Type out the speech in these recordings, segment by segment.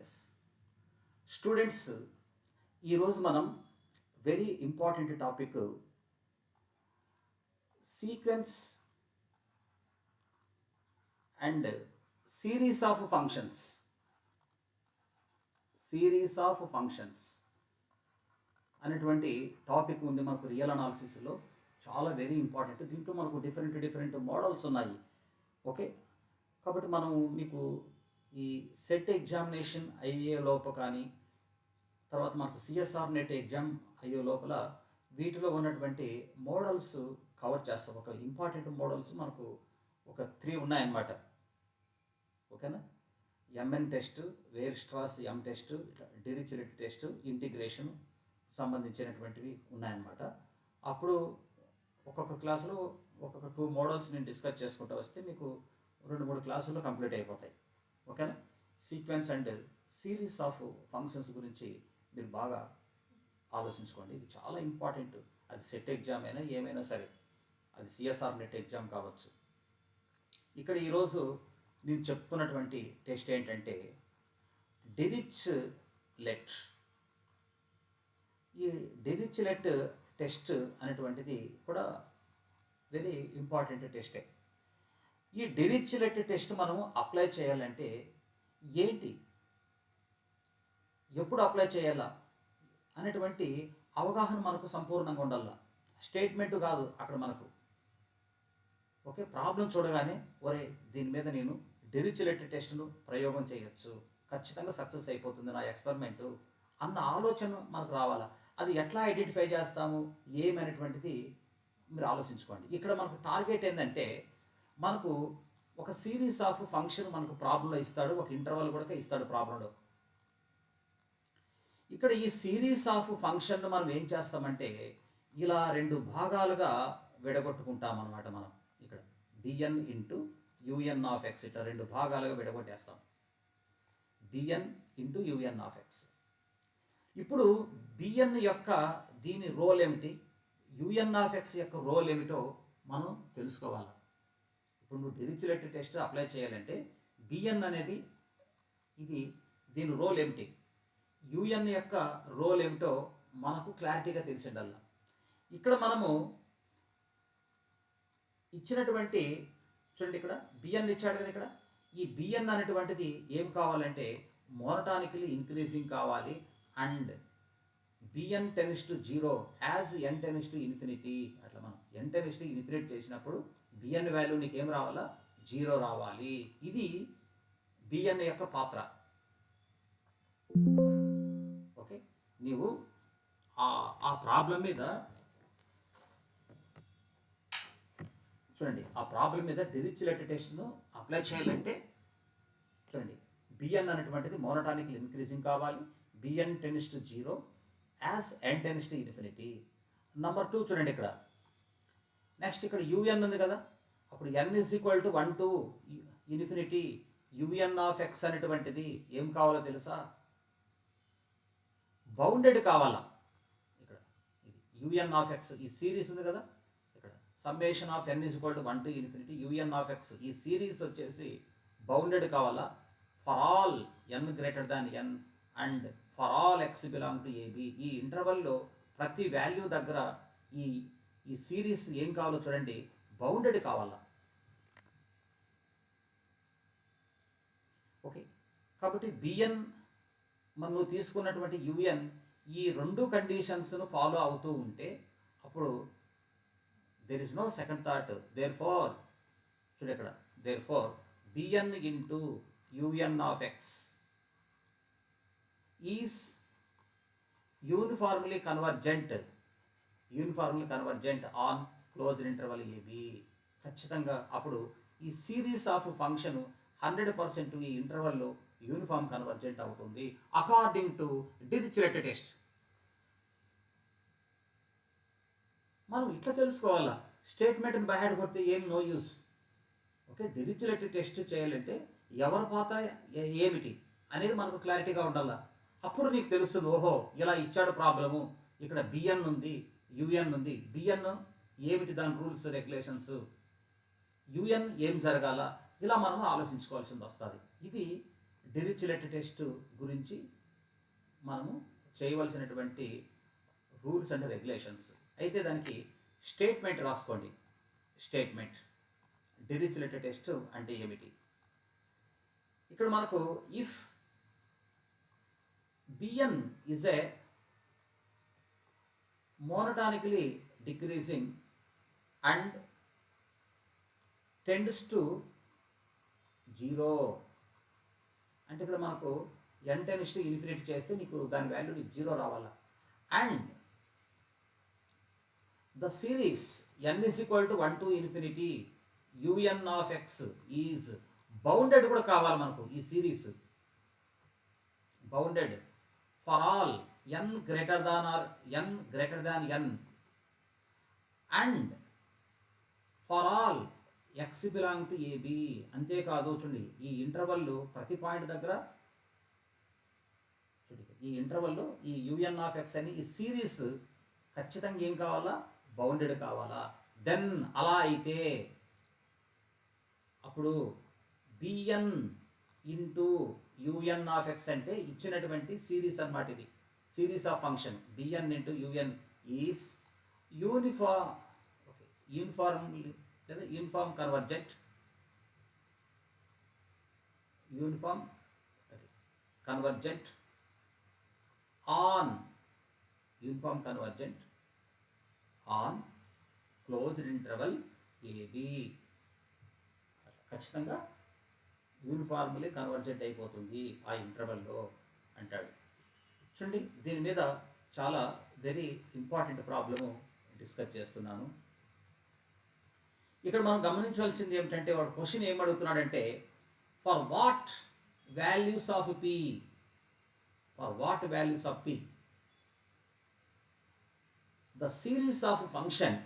Yes students, ఈరోజు మనం very important topic sequence and series of functions అనేటువంటి topic ఉంది మనకు రియల్ అనాలిసిస్లో. చాలా వెరీ ఇంపార్టెంట్. దీంట్లో మనకు డిఫరెంట్ మోడల్స్ ఉన్నాయి. ఓకే, కాబట్టి మనం మీకు ఈ సెట్ ఎగ్జామినేషన్ అయ్యే లోపల కానీ తర్వాత మనకు సిఎస్ఆర్ నెట్ ఎగ్జామ్ అయ్యే లోపల వీటిలో ఉన్నటువంటి మోడల్స్ కవర్ చేస్తాం. ఒక ఇంపార్టెంట్ మోడల్స్ మనకు ఒక 3 ఉన్నాయన్నమాట. ఓకేనా, ఎంఎన్ టెస్ట్, వేర్ స్ట్రాస్ ఎం టెస్ట్, ఇట్లా డిరిచ్లెట్ టెస్ట్, ఇంటిగ్రేషన్ సంబంధించినటువంటివి ఉన్నాయన్నమాట. అప్పుడు ఒక్కొక్క క్లాసులో ఒక్కొక్క 2 మోడల్స్ నేను డిస్కస్ చేసుకుంటూ వస్తే మీకు 2-3 క్లాసుల్లో కంప్లీట్ అయిపోతాయి. ఓకేనా, sequence and series of functions గురించి మీరు బాగా ఆలోచించుకోండి. ఇది చాలా ఇంపార్టెంట్. అది సెట్ ఎగ్జామ్ అయినా ఏమైనా సరే, అది సిఎస్ఆర్ నెట్ ఎగ్జామ్ కావచ్చు. ఇక్కడ ఈరోజు నేను చెప్తున్నటువంటి టెస్ట్ ఏంటంటే డిరిచ్లెట్. ఈ డిరిచ్లెట్ టెస్ట్ అనేటువంటిది కూడా వెరీ ఇంపార్టెంట్ టెస్టే. ఈ డిరిచ్లెట్ టెస్ట్ మనం అప్లై చేయాలంటే ఏంటి, ఎప్పుడు అప్లై చేయాలా అనేటువంటి అవగాహన మనకు సంపూర్ణంగా ఉండాల. స్టేట్మెంట్ కాదు అక్కడ మనకు. ఓకే, ప్రాబ్లం చూడగానే ఒరే దీని మీద నేను డిరిచ్లెట్ టెస్ట్ను ప్రయోగం చేయొచ్చు, ఖచ్చితంగా సక్సెస్ అయిపోతుంది నా ఎక్స్పెరిమెంటు అన్న ఆలోచన మనకు రావాలా. అది ఎట్లా ఐడెంటిఫై చేస్తాము ఏమనేటువంటిది మీరు ఆలోచించుకోండి. ఇక్కడ మనకు టార్గెట్ ఏంటంటే మనకు ఒక సిరీస్ ఆఫ్ ఫంక్షన్ మనకు ప్రాబ్లంలో ఇస్తాడు, ఒక ఇంటర్వల్ కూడా ఇస్తాడు ప్రాబ్లంలో. ఇక్కడ ఈ సిరీస్ ఆఫ్ ఫంక్షన్ మనం ఏం చేస్తామంటే ఇలా 2 భాగాలుగా విడగొట్టుకుంటాం అన్నమాట. మనం ఇక్కడ b n into u n of x ఇట్లా 2 భాగాలుగా విడగొట్టేస్తాం. B n into u n of x. ఇప్పుడు బిఎన్ యొక్క దీని రోల్ ఏమిటి, యుఎన్ ఆఫ్ ఎక్స్ యొక్క రోల్ ఏమిటో మనం తెలుసుకోవాలి. ఇప్పుడు నువ్వు డిరిచ్లెట్ టెస్ట్ అప్లై చేయాలంటే బిఎన్ అనేది ఇది దీని రోల్ ఏమిటి, యుఎన్ యొక్క రోల్ ఏమిటో మనకు క్లారిటీగా తెలిసిండల్లా. ఇక్కడ మనము ఇచ్చినటువంటి చూడండి, ఇక్కడ బిఎన్ ఇచ్చాడు కదా. ఇక్కడ ఈ బిఎన్ అనేటువంటిది ఏం కావాలంటే మోనోటానికలీ ఇంక్రీజింగ్ కావాలి and b n tends to 0 as n tends to infinity. అట్లా మనం ఎన్ టెన్స్ టు ఇన్ఫినిటీ చేసినప్పుడు బిఎన్ వాల్యూ నీకు ఏం రావాలా, 0 రావాలి. ఇది బిఎన్ యొక్క పాత్ర. ఓకే, నీవు ఆ ప్రాబ్లం మీద చూడండి, ఆ ప్రాబ్లం మీద డిరిచ్లెట్ టెస్ట్ను అప్లై చేయాలంటే చూడండి, బిఎన్ అనేటువంటిది మోనోటానికల్ ఇంక్రీజింగ్ కావాలి, b n tends to 0 as n tends to infinity. Number 2 చూడండి, ఇక్కడ నెక్స్ట్ ఇక్కడ యుఎన్ ఉంది కదా. అప్పుడు n is equal to 1 to infinity. U n of x అనేటువంటిది ఏం కావాలో తెలుసా, బౌండెడ్ కావాలా. ఇక్కడ ఇది యుఎన్ ఆఫ్ ఎక్స్ ఈ సిరీస్ ఉంది కదా. ఇక్కడ summation of n is equal to 1 to infinity u n of x ఈ సిరీస్ వచ్చేసి బౌండెడ్ కావాలా. For all n greater than n and for all x belong to a b. ఈ ఇంటర్వల్లో ప్రతి వాల్యూ దగ్గర ఈ సిరీస్ ఏం కావాలో చూడండి, బౌండెడ్ కావాలా. ఓకే, కాబట్టి బిఎన్ మనం తీసుకున్నటువంటి యుఎన్ ఈ 2 కండిషన్స్ను ఫాలో అవుతూ ఉంటే అప్పుడు there is no second thought. Therefore చూడు ఇక్కడ, therefore b n into u n of x is uniformly convergent on closed interval a b. ఖచ్చితంగా అప్పుడు ఈ సిరీస్ ఆఫ్ ఫంక్షన్ 100% ఈ ఇంటర్వల్లో యూనిఫామ్ కన్వర్జెంట్ అవుతుంది అకార్డింగ్ టు డిరిచ్లెట్ టెస్ట్. మనం ఇట్లా తెలుసుకోవాలా, స్టేట్మెంట్ని బైహాడ్ కొడితే ఏం no use. Okay, Dirichlet test చేయాలంటే ఎవరి పాత్ర ఏమిటి అనేది మనకు క్లారిటీగా ఉండాలా. అప్పుడు నీకు తెలుస్తుంది, ఓహో ఇలా ఇచ్చాడు ప్రాబ్లము, ఇక్కడ బిఎన్ ఉంది, యుఎన్ ఉంది. బిఎన్ ఏమిటి, దాని రూల్స్ రెగ్యులేషన్స్, యుఎన్ ఏం జరగాల, ఇలా మనం ఆలోచించుకోవాల్సింది వస్తుంది. ఇది డిరిచ్లెట్ టెస్ట్ గురించి మనము చేయవలసినటువంటి రూల్స్ అండ్ రెగ్యులేషన్స్. అయితే దానికి స్టేట్మెంట్ రాసుకోండి. స్టేట్మెంట్ డిరిచ్లెట్ టెస్ట్ అంటే ఏమిటి? ఇక్కడ మనకు if b n is a monotonically decreasing and tends to 0 అంటే ఇక్కడ మనకు n tends to infinity చేస్తే నీకు దాని వాల్యూ నీకు 0 రావాలా. And the series n is equal to 1 to infinity un of x is bounded కూడా కావాలి మనకు. ఈ series bounded for all n greater than or n greater than n and for all x belong to ab. అంతేకాదు చూడండి, ఈ ఇంటర్వల్లో ప్రతి point దగ్గర ఈ ఇంటర్వల్లో ఈ un of x అని ఈ సిరీస్ ఖచ్చితంగా ఏం కావాలా? బౌండెడ్ కావాలా. దెన్ అలా అయితే అప్పుడు bn into un of x అంటే ఇచ్చినటువంటి సిరీస్ అన్నమాట. ఇది series of function bn into un is uniformly లేదా uniform convergent on closed interval ab. ఖచ్చితంగా యూనిఫార్మ్లీ కన్వర్జెంట్ అయిపోతుంది ఆ ఇంటర్వల్లో అంటాడు. చూడండి, దీని మీద చాలా వెరీ ఇంపార్టెంట్ ప్రాబ్లము డిస్కస్ చేస్తున్నాను. ఇక్కడ మనం గమనించవలసింది ఏమిటంటే వాడు క్వశ్చన్ ఏం అడుగుతున్నాడంటే for what values of p the series of function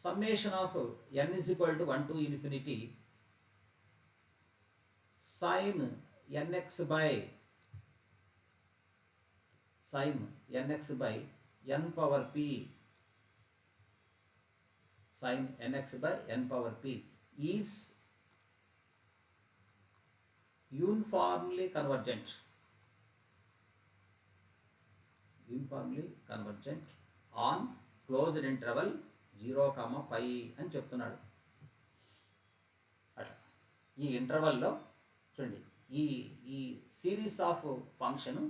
summation of n is equal to 1 to infinity sin nx by n power p sin nx by n power p is uniformly convergent on closed interval 0, π అని చెప్తున్నాడు. అట్లా ఈ ఇంటర్వల్లో చూడండి, ఈ series of function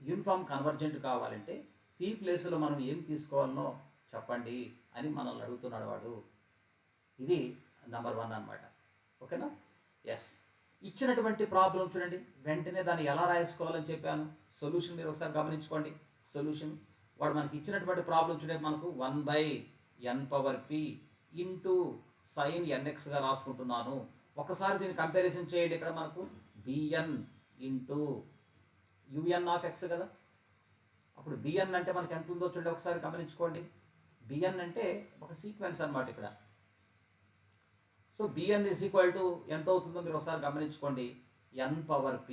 uniform convergent కావాలంటే P ప్లేస్లో మనం ఏం తీసుకోవాలనో చెప్పండి అని మనల్ని అడుగుతున్నాడు వాడు. ఇది నెంబర్ 1 అన్నమాట. ఓకేనా? ఎస్. ఇచ్చినటువంటి ప్రాబ్లం చూడండి, వెంటనే దాన్ని ఎలా రాసుకోవాలని చెప్పాను. సొల్యూషన్ మీరు ఒకసారి గమనించుకోండి. సొల్యూషన్ వాడు మనకి ఇచ్చినటువంటి ప్రాబ్లం చూడండి, మనకు 1/n power p into sine nxగా రాసుకుంటున్నాను. ఒకసారి దీన్ని కంపారిజన్ చేయండి. ఇక్కడ మనకు bn into un of x కదా. అప్పుడు bn అంటే మనకి ఎంత ఉందో చూడండి, ఒకసారి గమనించుకోండి. bn అంటే ఒక సీక్వెన్స్ అన్నమాట ఇక్కడ. So bn is equal to ఎంత అవుతుందో మీరు ఒకసారి గమనించుకోండి, n పవర్ p.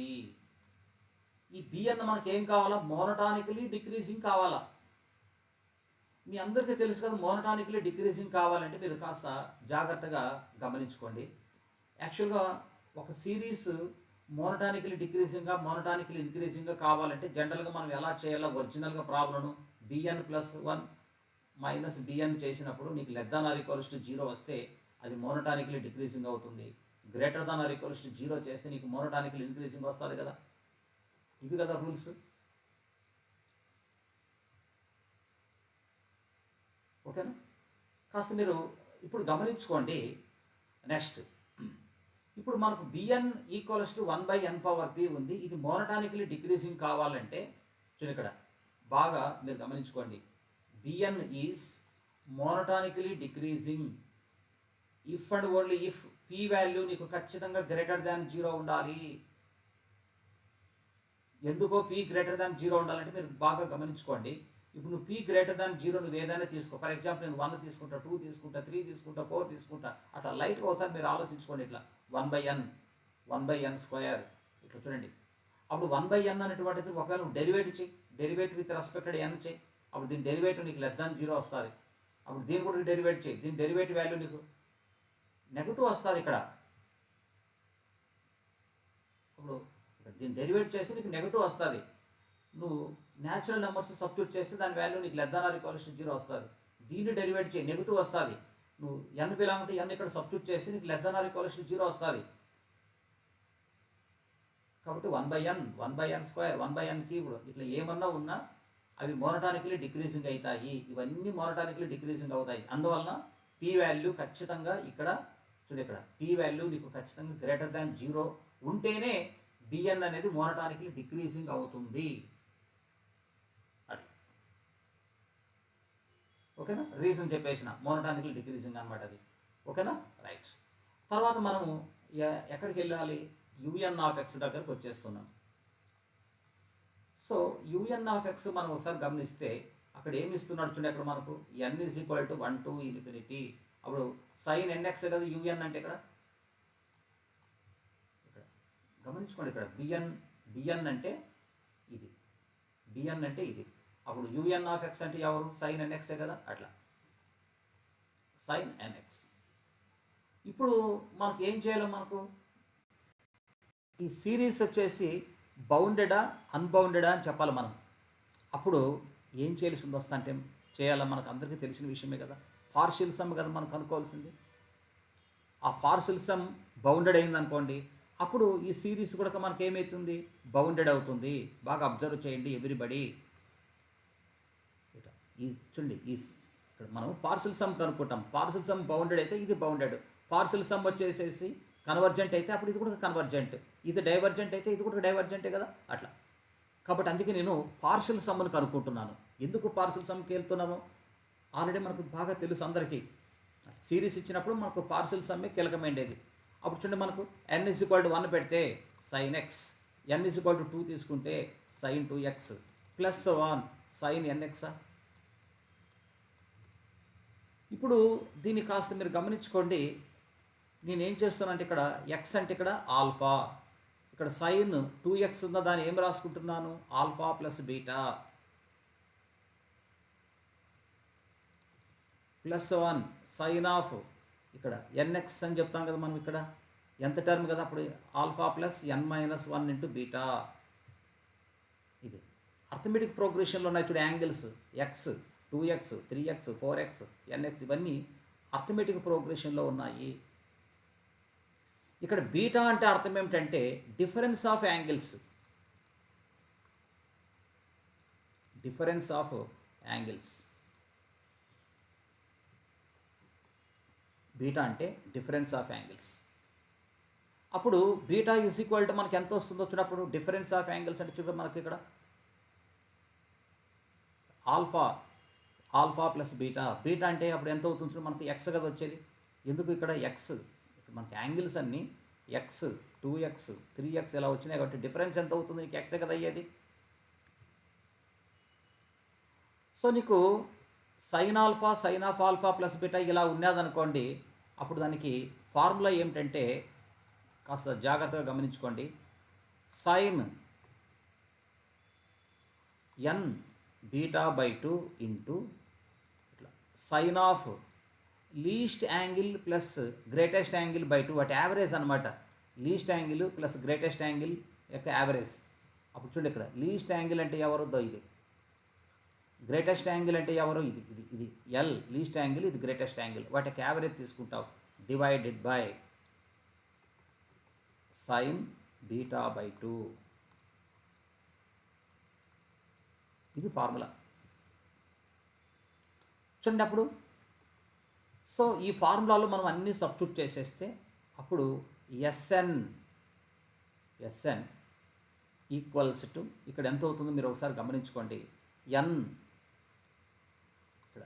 ఈ bn మనకి ఏం కావాలా? మోనోటానికలీ డిక్రీజింగ్ కావాలా. మీ అందరికీ తెలుసు కదా, మోనోటానికలీ డిక్రీజింగ్ కావాలంటే మీరు కాస్త జాగ్రత్తగా గమనించుకోండి. యాక్చువల్గా ఒక సిరీస్ మోనోటానికలీ ఇంక్రీజింగ్గా కావాలంటే జనరల్గా మనం ఎలా చేయాలో ఒరిజినల్గా ప్రాబ్లమ్ను bn+1 మైనస్ bn చేసినప్పుడు నీకు <0 వస్తే అది మోనోటానికలీ డిక్రీజింగ్ అవుతుంది. <0 చేస్తే నీకు మోనోటానికలీ ఇంక్రీజింగ్ వస్తుంది కదా. ఇవి కదా రూల్స్. ఓకేనా? కాస్త మీరు ఇప్పుడు గమనించుకోండి. నెక్స్ట్, ఇప్పుడు మనకు bn equals to 1/n power p ఉంది. ఇది మోనోటానికలీ డిక్రీజింగ్ కావాలంటే చూడండి, ఇక్కడ బాగా మీరు గమనించుకోండి. bn is monotonically decreasing if and only if p value నీకు ఖచ్చితంగా <0 ఉండాలి. ఎందుకో p <0 ఉండాలంటే మీరు బాగా గమనించుకోండి. ఇప్పుడు నువ్వు p<0 నువ్వు ఏదైనా తీసుకో. ఫర్ ఎగ్జాంపుల్ నేను 1 తీసుకుంటా, 2 తీసుకుంటా, 3 తీసుకుంటా, 4 తీసుకుంటా. అట్లా లైట్గా ఒకసారి మీరు ఆలోచించుకోండి. ఇట్లా 1/n² ఇట్లా చూడండి. అప్పుడు 1/n అనేటువంటిది ఒకవేళ నువ్వు డెరివేటివ్ చేయి, డెరివేటివ్ విత్ రెస్పెక్టెడ్ n చేయి. అప్పుడు దీని డెరివేటివ్ నీకు <0 వస్తుంది. అప్పుడు దీన్ని కూడా డెరివేట్ చేయి, దీని డెరివేటివ్ వాల్యూ నీకు నెగటివ్ వస్తుంది ఇక్కడ. అప్పుడు దీన్ని డెరివేట్ చేసి నీకు నెగటివ్ వస్తుంది. నువ్వు న్యాచురల్ నెంబర్స్ సబ్స్టిట్యూట్ చేస్తే దాని వాల్యూ నీకు <0 వస్తుంది. దీన్ని డెరివేట్ చేయి, నెగటివ్ వస్తుంది. నువ్వు n బిలాంగ్ టు n ఇక్కడ సబ్స్టిట్యూట్ చేసి నీకు <0 వస్తుంది. కాబట్టి 1/n² 1/n³ ఇట్లా ఏమన్నా ఉన్నా అవి మోనోటానికలీ డిక్రీజింగ్ అవుతాయి. ఇవన్నీ మోనోటానికలీ డిక్రీజింగ్ అవుతాయి. అందువలన p వాల్యూ ఖచ్చితంగా ఇక్కడ చూడు, ఇక్కడ p వాల్యూ నీకు ఖచ్చితంగా <0 ఉంటేనే bn అనేది మోనోటానికలీ డిక్రీజింగ్ అవుతుంది. అది ఓకేనా, రీజన్ చెప్పేసిన మోనోటానికలీ డిక్రీజింగ్ అనమాట అది. ఓకేనా, రైట్. తర్వాత మనము ఎక్కడికి వెళ్ళాలి, un(x) దగ్గరకు వచ్చేస్తున్నాం. సో un(x) మనం ఒకసారి గమనిస్తే అక్కడ ఏమి ఇస్తున్నాడు చూడండి, అక్కడ మనకు n = 1 to ∞. అప్పుడు sin nx కదా un అంటే, ఇక్కడ గమనించుకోండి, ఇక్కడ bn అంటే ఇది, bn అంటే ఇది. అప్పుడు un(x) అంటే ఎవరు, sin nx కదా, అట్లా sin nx. ఇప్పుడు మనకు ఏం చేయాలో, మనకు ఈ సిరీస్ వచ్చేసి బౌండెడా అన్బౌండెడా అని చెప్పాలి మనం. అప్పుడు ఏం చేయాల్సింది వస్తుందంటే, చేయాలా మనకు అందరికీ తెలిసిన విషయమే కదా, పార్షియల్ సమ్ కదా మనం కనుక్కోవాల్సింది. ఆ పార్షియల్ సమ్ బౌండెడ్ అయింది అనుకోండి, అప్పుడు ఈ సిరీస్ కూడా మనకి ఏమవుతుంది, బౌండెడ్ అవుతుంది. బాగా అబ్జర్వ్ చేయండి ఎవ్రీబడి. ఈ చూడండి, ఇక్కడ మనం పార్షియల్ సమ్ కనుక్కుంటాం. పార్షియల్ సమ్ బౌండెడ్ అయితే ఇది బౌండెడ్, పార్షియల్ సమ్ వచ్చేసేసి కన్వర్జెంట్ అయితే అప్పుడు ఇది కూడా కన్వర్జెంట్, ఇది డైవర్జెంట్ అయితే ఇది కూడా డైవర్జెంటే కదా, అట్లా. కాబట్టి అందుకే నేను పార్షియల్ సమ్ను కనుక్కుంటున్నాను. ఎందుకు పార్షియల్ సమ్కి వెళ్తున్నాను, ఆల్రెడీ మనకు బాగా తెలుసు అందరికీ. సిరీస్ ఇచ్చినప్పుడు మనకు పార్షియల్ సమ్మే కీలకమైనది. అప్పుడు చూడండి, మనకు n = 1 పెడితే sin x, n = 2 తీసుకుంటే sin 2x plus 1 sin nx. ఇప్పుడు దీన్ని కాస్త మీరు గమనించుకోండి. నేనేం చేస్తానంటే, ఇక్కడ x అంటే ఇక్కడ ఆల్ఫా, ఇక్కడ sin 2x ఉందా, దాన్ని ఏం రాసుకుంటున్నాను, alpha plus beta plus 1 sin of ఇక్కడ nx అని చెప్తాం కదా మనం. ఇక్కడ ఎంత టర్మ్ కదా, అప్పుడు alpha plus n-1 into beta. ఇది అర్థమెటిక్ ప్రోగ్రెషన్లో ఉన్నాయి చూడు angles, x 2x 3x 4x nx, ఇవన్నీ అర్థమెటిక్ ప్రోగ్రెషన్లో ఉన్నాయి. ఇక్కడ బీటా అంటే అర్థం ఏమిటంటే difference of angles, difference of angles. Beta అంటే డిఫరెన్స్ ఆఫ్ యాంగిల్స్. అప్పుడు బీటా = మనకి ఎంత వస్తుందో చూడప్పుడు, డిఫరెన్స్ ఆఫ్ యాంగిల్స్ అంటే చూడ మనకి ఇక్కడ ఆల్ఫా ప్లస్ బీటా. బీటా అంటే అప్పుడు ఎంత అవుతుంది మనకి, x కదా వచ్చేది. ఎందుకు ఇక్కడ x, మనకి యాంగిల్స్ అన్నీ x 2x 3x ఇలా వచ్చినాయి కాబట్టి డిఫరెన్స్ ఎంత అవుతుంది నీకు, x కదా అయ్యేది. సో నీకు sin of alpha plus beta ఇలా ఉన్నదనుకోండి, అప్పుడు దానికి ఫార్ములా ఏమిటంటే కాస్త జాగ్రత్తగా గమనించుకోండి. sin n β/2 ఇంటూ ఇట్లా sin of least angle plus greatest angle /2, వాటి యావరేజ్ అనమాట. Least angle plus greatest angle యొక్క యావరేజ్. అప్పుడు చూడండి, ఇక్కడ లీస్ట్ యాంగిల్ అంటే ఎవరు, ఇది. గ్రేటెస్ట్ యాంగిల్ అంటే ఎవరు, ఇది ఇది ఇది ఎల్ లీస్ట్ యాంగిల్, ఇది గ్రేటెస్ట్ యాంగిల్. వాటికి యావరేజ్ తీసుకుంటావు, డివైడెడ్ బై sin β/2. ఇది ఫార్ములా చూడండి. అప్పుడు సో ఈ ఫార్ములాలో మనం అన్నీ సబ్స్టిట్యూట్ చేసేస్తే అప్పుడు ఎస్ఎన్ ఈక్వల్స్ టు ఇక్కడ ఎంత అవుతుందో మీరు ఒకసారి గమనించుకోండి. ఎన్ ఇక్కడ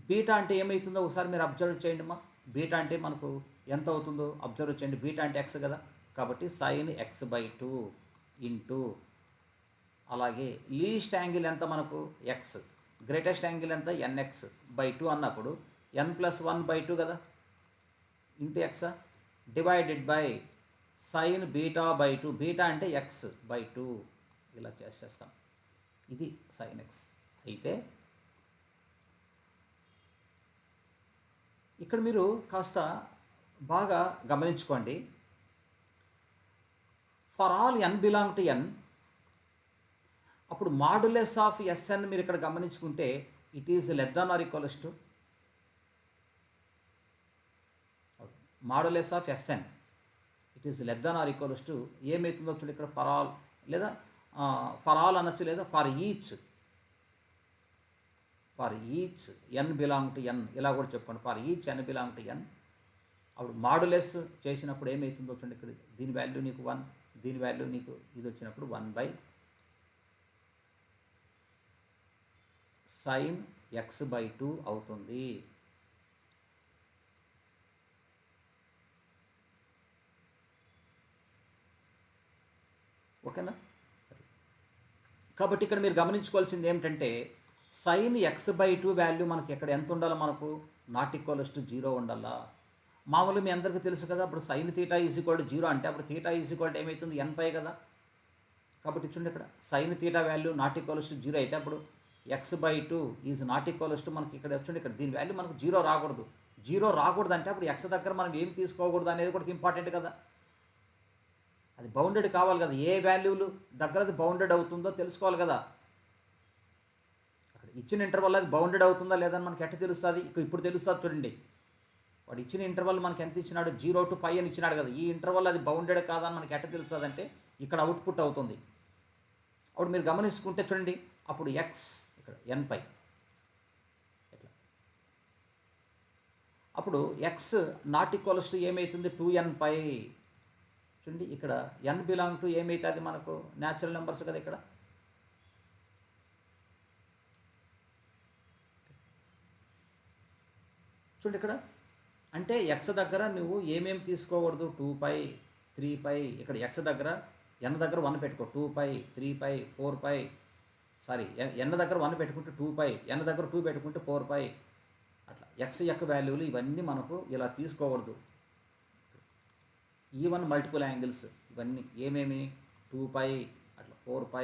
బీటా అంటే ఏమవుతుందో ఒకసారి మీరు అబ్జర్వ్ చేయండి అమ్మా. బీటా అంటే మనకు ఎంత అవుతుందో అబ్జర్వ్ చేయండి. బీటా అంటే x కదా, కాబట్టి sin x/2 ఇంటూ, అలాగే లీస్ట్ యాంగిల్ ఎంత మనకు x, గ్రేటెస్ట్ యాంగిల్ ఎంత nx/2 అన్నప్పుడు n+1/2 కదా into x divided by sin β/2. Beta అంటే x/2 ఇలా చేసేస్తాం. ఇది sin x. అయితే ఇక్కడ మీరు కాస్త బాగా గమనించుకోండి. For all n belong to n, అప్పుడు మాడ్యులస్ ఆఫ్ Sn మీరు ఇక్కడ గమనించుకుంటే it is less than or equals to modulus of Sn, it is less than or equals to ఏమవుతుందో చూడండి ఇక్కడ ఫర్ ఆల్, లేదా ఫర్ ఆల్ అనొచ్చు, లేదా for each n belong to n ఇలా కూడా చెప్పండి. For each n belong to n, అప్పుడు మాడ్యులస్ చేసినప్పుడు ఏమవుతుందో చూడండి ఇక్కడ దీని వాల్యూ నీకు 1, దీని వాల్యూ నీకు ఇది వచ్చినప్పుడు 1/sin x/2 అవుతుంది. ఓకేనా? కాబట్టి ఇక్కడ మీరు గమనించుకోవాల్సింది ఏమిటంటే sin x/2 వాల్యూ మనకి ఇక్కడ ఎంత ఉండాలి, మనకు నాట్ ఈక్వల్స్ టు 0 ఉండాలా. మామూలు మీ అందరికీ తెలుసు కదా, అప్పుడు sin θ = 0 అంటే అప్పుడు θ = ఏమవుతుంది, nπ కదా. కాబట్టి చూడండి ఇక్కడ sin θ value not equals to 0 అయితే అప్పుడు x/2 is not equals to మనకి ఇక్కడ చూడండి ఇక్కడ దీని వాల్యూ మనకు 0 రాకూడదు. 0 రాకూడదు అంటే అప్పుడు x దగ్గర మనం ఏం తీసుకోకూడదు అనేది కూడా ఇంపార్టెంట్ కదా. అది బౌండెడ్ కావాలి కదా, ఏ వాల్యూలు దగ్గర అది బౌండెడ్ అవుతుందో తెలుసుకోవాలి కదా. అక్కడ ఇచ్చిన ఇంటర్వల్ అది బౌండెడ్ అవుతుందా లేదని మనకి ఎట్ట తెలుస్తుంది, ఇప్పుడు తెలుస్తుంది చూడండి. వాడు ఇచ్చిన ఇంటర్వల్ మనకి ఎంత ఇచ్చినాడు, 0 to π అని ఇచ్చినాడు కదా. ఈ ఇంటర్వల్ అది బౌండెడ్ కాదని మనకి ఎట్ట తెలుస్తుంది అంటే ఇక్కడ అవుట్పుట్ అవుతుంది. అప్పుడు మీరు గమనించుకుంటే చూడండి, అప్పుడు x ఇక్కడ nπ ఇట్లా, అప్పుడు x నాట్ ఈక్వల్స్ టు ఏమవుతుంది 2nπ. చూడండి ఇక్కడ n బిలాంగ్ టు ఏమైతే అది మనకు న్యాచురల్ నెంబర్స్ కదా. ఇక్కడ చూడండి ఇక్కడ అంటే x దగ్గర నువ్వు ఏమేమి తీసుకోకూడదు, 2π 3π. ఇక్కడ x దగ్గర n దగ్గర 1 పెట్టుకో, 2π 3π 4π, సారీ n దగ్గర 1 పెట్టుకుంటే 2π, n దగ్గర 2 పెట్టుకుంటే 4π. అట్లా x యొక్క వాల్యూలు ఇవన్నీ మనకు ఇలా తీసుకోకూడదు. ఈవెన్ మల్టిపుల్ యాంగిల్స్ ఇవన్నీ ఏమేమి 2π అట్లా 4π.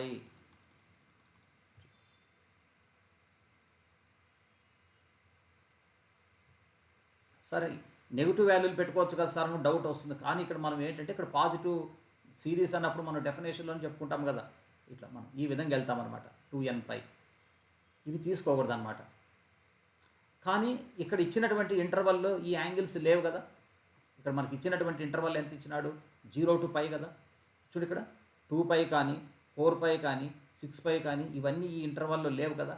సరే నెగిటివ్ వాల్యూలు పెట్టుకోవచ్చు కదా సార్ అని డౌట్ వస్తుంది. కానీ ఇక్కడ మనం ఏంటంటే ఇక్కడ పాజిటివ్ సిరీస్ అన్నప్పుడు మనం డెఫినేషన్లో చెప్పుకుంటాం కదా, ఇట్లా మనం ఈ విధంగా వెళ్తామన్నమాట. 2nπ ఇవి తీసుకోకూడదు అనమాట. కానీ ఇక్కడ ఇచ్చినటువంటి ఇంటర్వల్లో ఈ యాంగిల్స్ లేవు కదా. ఇక్కడ మనకి ఇచ్చినటువంటి ఇంటర్వల్ ఎంత ఇచ్చినాడు, 0 to π కదా. చూడు ఇక్కడ 2π కానీ 4π కానీ 6π కానీ ఇవన్నీ ఈ ఇంటర్వల్లో లేవు కదా.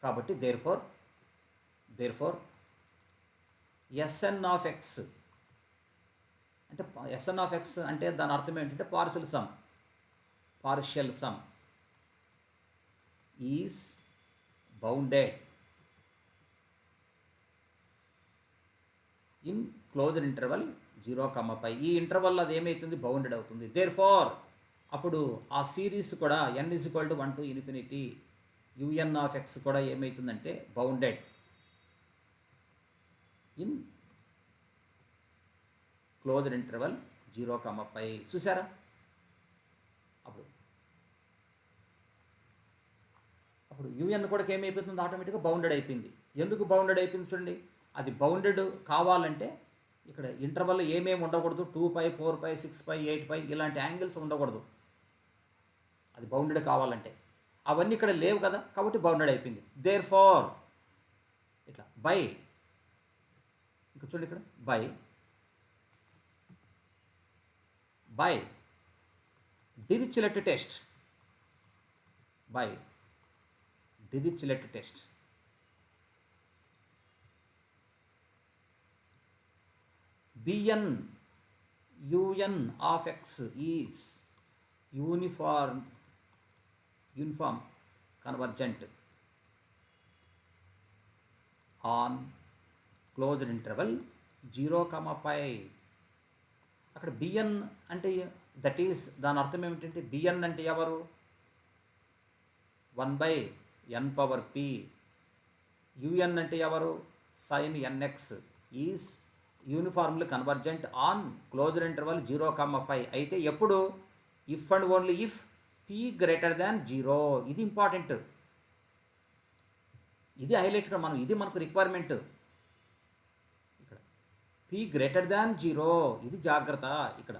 కాబట్టి therefore Sn of x అంటే Sn of x అంటే దాని అర్థం ఏంటంటే partial some is bounded in closed interval 0, π. ఈ ఇంటర్వల్ అది ఏమవుతుంది, బౌండెడ్ అవుతుంది. దేర్ ఫోర్ అప్పుడు ఆ సిరీస్ కూడా n = 1 to ∞ un of x కూడా ఏమవుతుందంటే బౌండెడ్ ఇన్ క్లోజ్డ్ ఇంటర్వల్ 0, π. చూసారా? అప్పుడు un కూడా ఏమైపోతుంది, ఆటోమేటిక్గా బౌండెడ్ అయిపోయింది. ఎందుకు బౌండెడ్ అయిపోయింది చూడండి. అది బౌండెడ్ కావాలంటే ఇక్కడ ఇంటర్వల్ ఏమేమి ఉండకూడదు, 2π 4π 6π 8π ఇలాంటి యాంగిల్స్ ఉండకూడదు. అది బౌండెడ్ కావాలంటే అవన్నీ ఇక్కడ లేవు కదా, కాబట్టి బౌండెడ్ అయిపోయింది. దేర్ ఫోర్ ఇట్లా బై, ఇంకా చూడండి ఇక్కడ by Dirichlet test, bn un of x is uniform convergent on closed interval 0, π. అక్కడ bn అంటే దట్ ఈస్ దాని అర్థం ఏమిటంటే bn అంటే ఎవరు, 1/n⁻p. un అంటే ఎవరు, sin nx is uniformly convergent on closed interval 0, π. అయితే ఎప్పుడు, if and only if p greater than 0. ఇది ఇంపార్టెంట్, ఇది హైలైట్ మనం, ఇది మనకు రిక్వైర్మెంట్. ఇక్కడ పీ గ్రేటర్ దాన్ 0. ఇది జాగ్రత్త ఇక్కడ.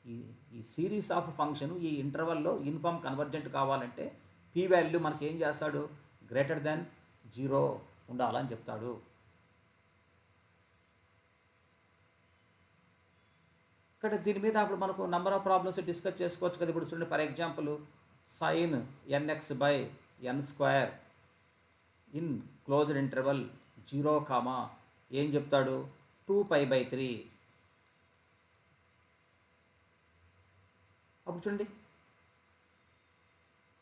ఈ ఈ సిరీస్ ఆఫ్ ఫంక్షన్ ఈ ఇంటర్వల్లో యూనిఫామ్ కన్వర్జెంట్ కావాలంటే పీ వాల్యూ మనకి ఏం చేస్తాడు, గ్రేటర్ దాన్ 0 ఉండాలని చెప్తాడు. ఇక్కడ దీని మీద అప్పుడు మనకు నెంబర్ ఆఫ్ ప్రాబ్లమ్స్ డిస్కస్ చేసుకోవచ్చు కదా. ఇప్పుడు చూడండి, for example sin nx/n² in closed interval 0, ఏం చెప్తాడు, 2π/3. అప్పుడు చూడండి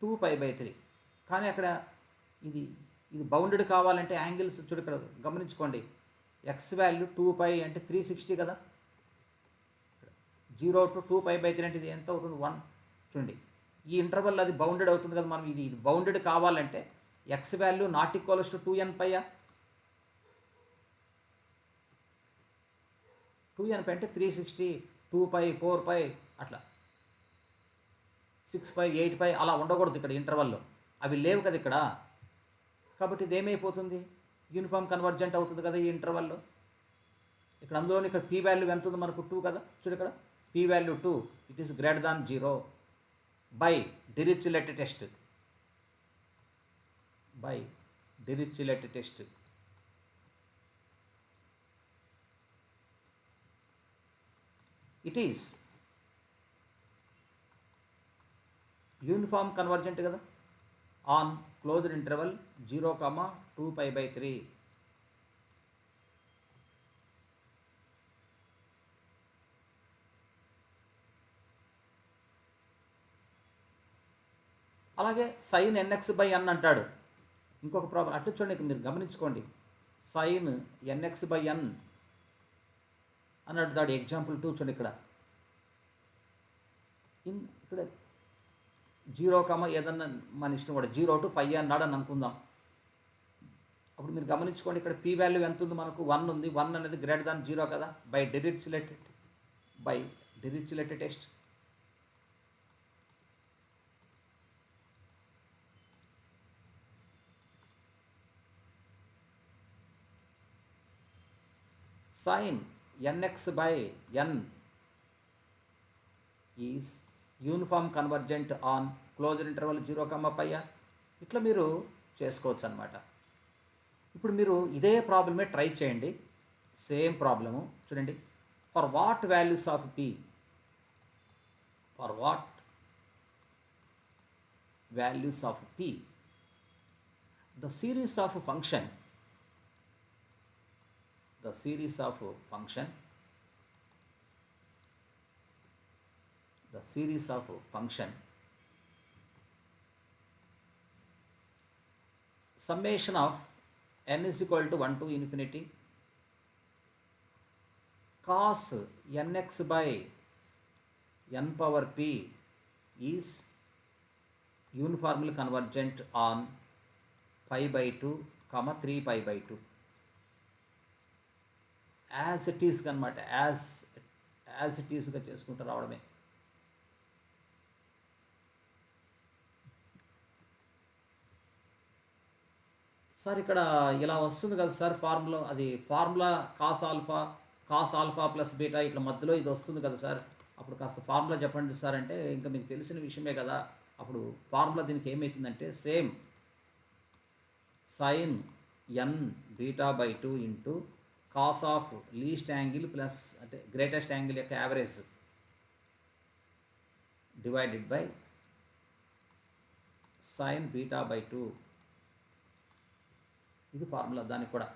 2π/3. కానీ అక్కడ ఇది బౌండెడ్ కావాలంటే యాంగిల్స్ చూడు ఇక్కడ గమనించుకోండి. ఎక్స్ వాల్యూ 2π అంటే 360 కదా. 0 to 2π/3 అంటే ఇది ఎంత అవుతుంది, 1. చూడండి ఈ ఇంటర్వల్ అది బౌండెడ్ అవుతుంది కదా. మనం ఇది బౌండెడ్ కావాలంటే X value not equals to 2nπ. 2nπ అంటే 360, 2π, 4π అట్లా 6π, 8π అలా ఉండకూడదు ఇక్కడ ఇంటర్వల్లో. అవి లేవు కదా ఇక్కడ. కాబట్టి ఇది ఏమైపోతుంది, యూనిఫామ్ కన్వర్జెంట్ అవుతుంది కదా ఈ ఇంటర్వల్లో. ఇక్కడ అందులోని ఇక్కడ పీ వాల్యూ ఎంత ఉంది మనకు, 2 కదా. చూడు ఇక్కడ P value 2, it is greater than 0 by Dirichlet test. It is uniform convergent కదా ఆన్ క్లోజ్డ్ ఇంటర్వల్ 0, 2π/3. అలాగే sin nx/n అంటాడు. ఇంకొక ప్రాబ్లం అట్లా చూడండి, మీరు గమనించుకోండి. sin nx/n అని అడుగుతాడు. ఎగ్జాంపుల్ 2 చూడండి ఇక్కడ. ఇక్కడ 0, ఏదన్నా మన ఇష్టం కూడా 0 to π అన్నాడు అని అనుకుందాం. అప్పుడు మీరు గమనించుకోండి, ఇక్కడ పీ వాల్యూ ఎంత ఉంది మనకు, 1 ఉంది. 1 అనేది గ్రేటర్ దాన్ 0 కదా, by Dirichlet test. sin nx/n is uniform convergent on closed interval 0, π. ఇట్లా మీరు చేసుకోవచ్చు అనమాట. ఇప్పుడు మీరు ఇదే ప్రాబ్లమే ట్రై చేయండి. సేమ్ ప్రాబ్లము చూడండి. For what values of p, the series of function summation of n is equal to 1 to infinity cos nx/n power p is uniformly convergent on π/2, 3π/2. As it is అనమాట. As it ఈస్గా చేసుకుంటూ రావడమే. Sir ఇక్కడ ఇలా వస్తుంది కదా sir formula, అది formula cos alpha plus beta ఇట్లా మధ్యలో ఇది వస్తుంది కదా సార్, అప్పుడు కాస్త ఫార్ములా చెప్పండి సార్ అంటే, ఇంకా మీకు తెలిసిన విషయమే కదా. అప్పుడు ఫార్ములా దీనికి ఏమవుతుందంటే same sin n/β/2 into cos of least angle plus అంటే గ్రేటెస్ట్ యాంగిల్ యొక్క యావరేజ్ డివైడెడ్ బై sin β/2. ఇది ఫార్ములా దానికి కూడా.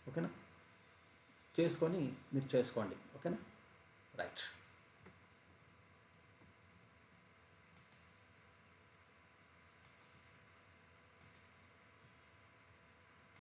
ఓకేనా, చేసుకొని మీరు చేసుకోండి. ఓకేనా, రైట్.